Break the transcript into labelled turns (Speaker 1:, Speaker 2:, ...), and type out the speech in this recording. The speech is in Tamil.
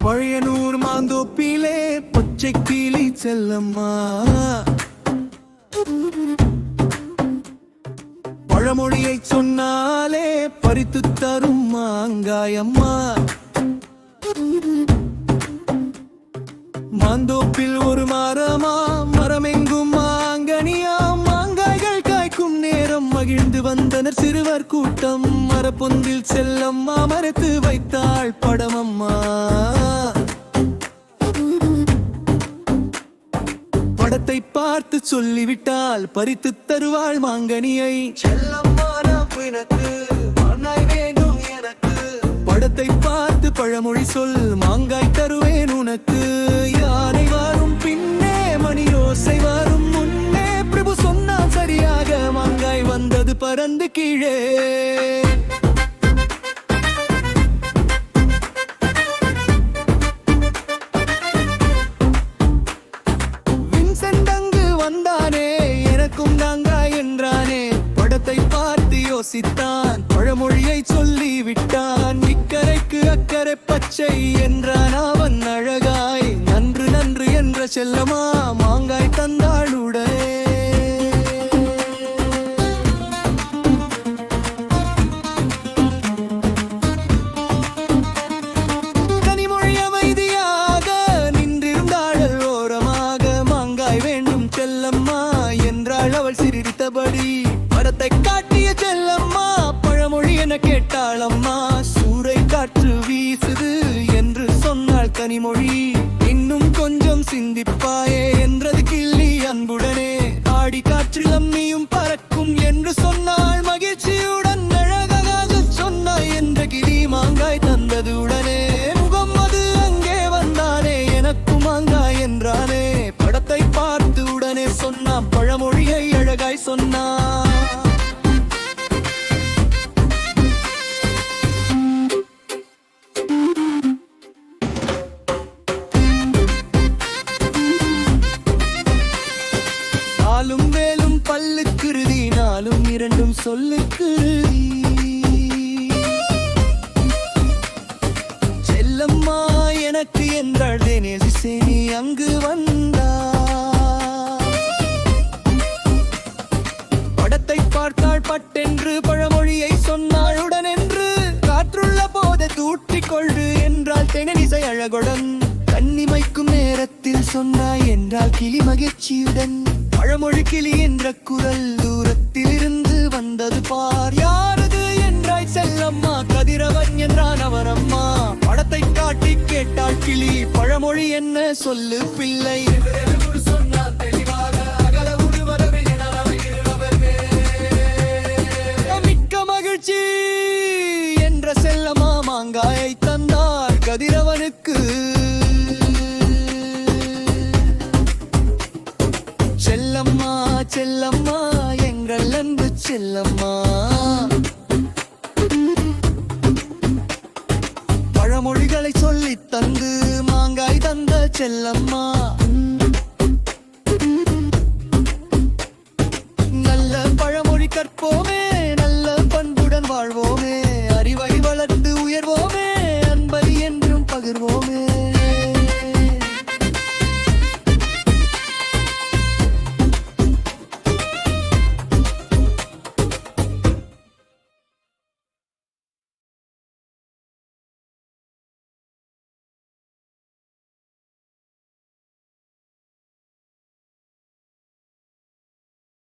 Speaker 1: பழையனூர் மாந்தோப்பிலே பச்சை கிளி செல்லம்மா. பழமொழியை சொன்னாலே பறித்து தரும் மாங்காயம்மா. மாந்தோப்பில் ஒரு மரமா, மரமெங்கும் மாங்கனியா. மாங்காய்கள் காய்க்கும் நேரம் மகிழ்ந்து வந்தனர் சிறுவர் கூட்டம். மரப்பொந்தில் செல்லம்மா மறைத்து வைத்தாள் படமம்மா. படத்தை பார்த்து சொல்லிவிட்டால் பறித்து தருவாள் மாங்கனியை. செல்லம்மா எனக்கு மாங்காய் வேண்டும் எனக்கு. படத்தை பார்த்து பழமொழி சொல், மாங்காய் தருவேன் உனக்கு. யானை வரும் பின்னே மணி யோசை வரும் முன்னே, பிரபு சொன்னால் சரியாக மாங்காய் வந்தது பறந்து கீழே. வின்சென்ட் வந்தானே, எனக்கும் மாங்காய் என்றானே. படத்தை பார்த்து யோசித்தான், பழமொழியை சொல்லி விட்டான். இக்கரைக்கு அக்கறை பச்சை என்றான் அவன் அழகாய். நன்று நன்று என்ற செல்லமா மாங்காய் தந்தாளுடனே. கனிமொழி அமைதியாக நின்றிருந்தாள் ஓரமாக. மாங்காய் வேண்டும் செல்லம்மா என்றாள் அவள் சிரித்தபடி. படத்தை காட்டிய செல்லம்மா பழமொழி என கேட்டாளம்மா. சூறை காற்று வீசுது என்று சொன்னாள் கனிமொழி. இன்னும் கொஞ்சம் சிந்திப்பாயே என்றது கிள்ளி அன்புடனே. ஆடி காற்றில் அம்மியும் பறக்கும் என்று சொன்னாள் மகிழ்ச்சியுடன். அழகாக சொன்னாய் என்ற கிளி மாங்காய் தந்தது உடனே. முகம் அது அங்கே வந்தானே, எனக்கும் மாங்காய் என்றானே. படத்தை பார்த்து உடனே சொன்னான், பழமொழியை அழகாய் சொன்னான். நாலும் வேலும் பல்லுக்குருதி, நாலும் இரண்டும் சொல்லுக்குருதி. செல்லம்மா எனக்கு என்றாள் தேனேசிசேனி அங்கு வந்தா. படத்தை பார்த்தாள் பட்டென்று பழமொழியை சொன்னாள் உடனென்று. காற்றுள்ள போதை தூற்றிக் கொண்டு என்றால் தெனனிசை அழகுடன். கண்ணிமைக்கும் நேரத்தில் சொன்னாய் என்றால் கிளி மகிழ்ச்சியுடன். பழமொழி கிளி என்ற குரல் தூரத்தில் இருந்து வந்தது பார். யாரது என்றாய் செல்லம்மா, கதிரவன் என்றான் அவன் அம்மா. படத்தை காட்டி கேட்டாள் கிளி, பழமொழி என்ன சொல்லு பிள்ளை. மிக்க மகிழ்ச்சி என்ற செல்லம்மா மாங்காயை தந்தார் கதிரவனுக்கு. செல்லம்மா செல்லம்மா எங்கள் அன்பு செல்லம்மா. பழமொழிகளை சொல்லி தந்து மாங்காய் தந்த செல்லம்மா. நல்ல பழமொழி கற்போமே.